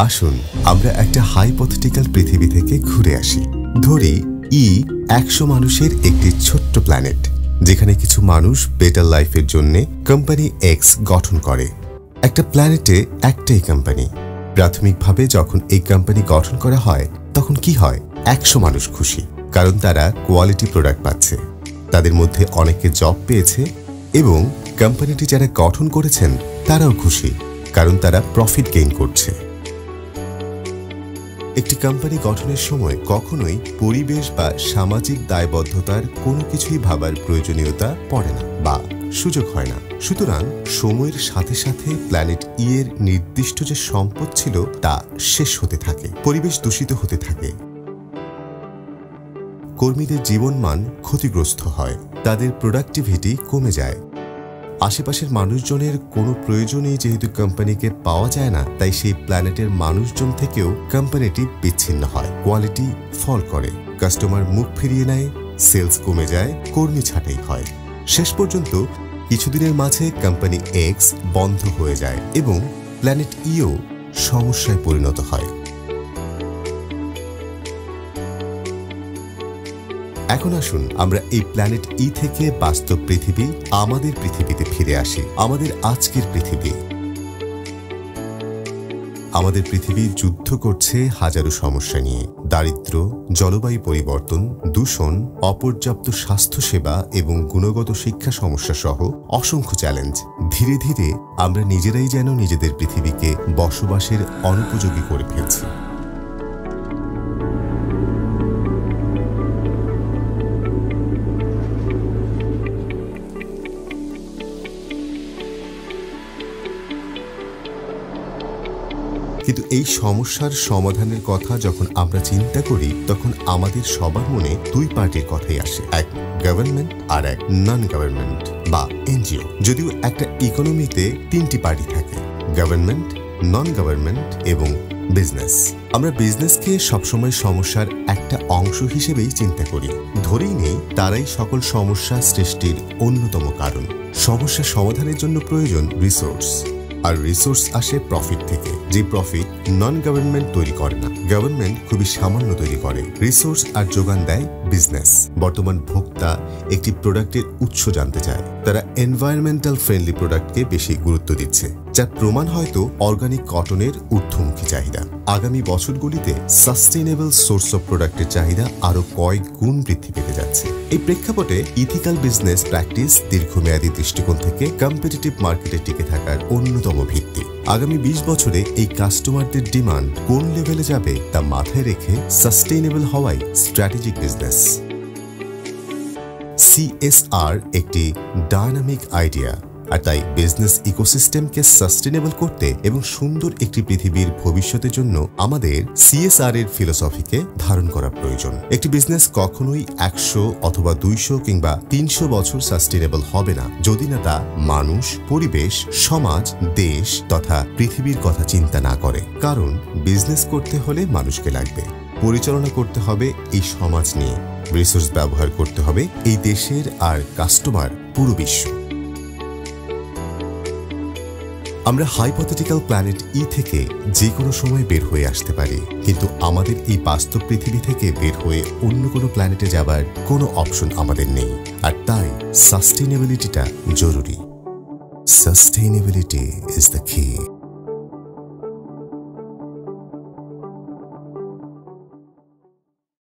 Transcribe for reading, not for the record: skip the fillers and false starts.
আসুন আমরা একটা হাইপোথেটিক্যাল পৃথিবী থেকে ঘুরে আসি। ধরি ই 100 মানুষের একটি ছোট্ট প্ল্যানেট, যেখানে কিছু মানুষ বেটার লাইফের জন্য কোম্পানি এক্স গঠন করে। একটা প্ল্যানেটে একটাই কোম্পানি। প্রাথমিকভাবে যখন এই কোম্পানি গঠন করা হয় তখন কি হয়? 100 মানুষ খুশি, কারণ তারা কোয়ালিটি প্রোডাক্ট পাচ্ছে। তাদের মধ্যে অনেকে জব পেয়েছে এবং কোম্পানিটি যারা গঠন করেছেন তারাও খুশি, কারণ তারা প্রফিট গেইন করছে। একটি কোম্পানি গঠনের সময় কখনোই পরিবেশ বা সামাজিক দায়বদ্ধতার কোনো কিছুই ভাবার প্রয়োজনীয়তা পড়ে না বা সুযোগ হয় না। সুতরাং সময়ের সাথে সাথে প্ল্যানেট ই এর নির্দিষ্ট যে সম্পদ ছিল তা শেষ হতে থাকে, পরিবেশ দূষিত হতে থাকে, কর্মীদের জীবনমান ক্ষতিগ্রস্ত হয়, তাদের প্রোডাক্টিভিটি কমে যায়। আশেপাশের মানুষজনের কোনো প্রয়োজনেই যেহেতু কোম্পানিকে পাওয়া যায় না, তাই সেই প্ল্যানেটের মানুষজন থেকেও কোম্পানিটি বিচ্ছিন্ন হয়, কোয়ালিটি ফল করে, কাস্টমার মুখ ফিরিয়ে নেয়, সেলস কমে যায়, কর্মী ছাঁটাই হয়। শেষ পর্যন্ত কিছুদিনের মাঝে কোম্পানি এক্স বন্ধ হয়ে যায় এবং প্ল্যানেট ইও সমস্যায় পরিণত হয়। এখন আসুন আমরা এই প্ল্যানেট ই থেকে বাস্তব পৃথিবী, আমাদের পৃথিবীতে ফিরে আসি। আমাদের আজকের পৃথিবী। আমাদের পৃথিবী যুদ্ধ করছে হাজারো সমস্যা নিয়ে। দারিদ্র্য, জলবায়ু পরিবর্তন, দূষণ, অপর্যাপ্ত স্বাস্থ্যসেবা এবং গুণগত শিক্ষা সমস্যা সহ অসংখ্য চ্যালেঞ্জ। ধীরে ধীরে আমরা নিজেরাই যেন নিজেদের পৃথিবীকে বসবাসের অনুপযোগী করে ফেলছি। কিন্তু এই সমস্যার সমাধানের কথা যখন আমরা চিন্তা করি তখন আমাদের সবার মনে দুই পার্টির কথাই আসে, এক গভর্নমেন্ট আর এক নন গভর্নমেন্ট বা এনজিও। যদিও একটা ইকোনমিতে তিনটি পার্টি থাকে, গভর্নমেন্ট, নন গভর্নমেন্ট এবং বিজনেস। আমরা বিজনেসকে সবসময় সমস্যার একটা অংশ হিসেবেই চিন্তা করি, ধরেই নেই তারাই সকল সমস্যা সৃষ্টির অন্যতম কারণ। সমস্যা সমাধানের জন্য প্রয়োজন রিসোর্স, আর রিসোর্স আসে প্রফিট থেকে, যে প্রফিট নন গভর্নমেন্ট তৈরি করে না, গভর্নমেন্ট খুবই সামান্য তৈরি করে। রিসোর্স আর যোগান দেয় বিজনেস। বর্তমান ভোক্তা একটি প্রোডাক্টের উৎস জানতে চায়, তারা এনভায়রনমেন্টাল ফ্রেন্ডলি প্রোডাক্টকে বেশি গুরুত্ব দিচ্ছে, যার প্রমাণ হয়তো অর্গানিক কটনের ঊর্ধ্বমুখী চাহিদা। আগামী বছরগুলিতে সাস্টেইনেবল সোর্স অফ প্রোডাক্টের চাহিদা আরো কয়েক গুণ বৃদ্ধি পেতে যাচ্ছে। এই প্রেক্ষাপটে ইথিক্যাল বিজনেস প্র্যাকটিস দীর্ঘমেয়াদী দৃষ্টিকোণ থেকে কম্পিটিটিভ মার্কেটে টিকে থাকার অন্যতম ভিত্তি। আগামী 20 বছরে এই কাস্টমারদের ডিমান্ড কোন লেভেলে যাবে তা মাথায় রেখে সাস্টেইনেবল হওয়াই স্ট্র্যাটেজিক বিজনেস। CSR একটি ডায়নামিক আইডিয়া, আর তাই বিজনেস ইকোসিস্টেমকে সাস্টেনেবল করতে এবং সুন্দর একটি পৃথিবীর ভবিষ্যতের জন্য আমাদের CSR এর ফিলোসফিকে ধারণ করা প্রয়োজন। একটি বিজনেস কখনোই 100 অথবা 200 কিংবা 300 বছর সাস্টেনেবল হবে না যদি না তা মানুষ, পরিবেশ, সমাজ, দেশ তথা পৃথিবীর কথা চিন্তা না করে। কারণ বিজনেস করতে হলে মানুষকে লাগবে, পরিচালনা করতে হবে এই সমাজ নিয়ে, রিসোর্স ব্যবহার করতে হবে এই দেশের, আর কাস্টমার পুরো বিশ্ব। আমরা হাইপোথেটিক্যাল প্ল্যানেট ই থেকে যে কোনো সময় বের হয়ে আসতে পারি, কিন্তু আমাদের এই বাস্তব পৃথিবী থেকে বের হয়ে অন্য কোনো প্ল্যানেটে যাবার কোনো অপশন আমাদের নেই, আর তাই সাস্টেইনেবিলিটিটা জরুরি। সাস্টেইনেবিলিটি ইজ দ্য কি।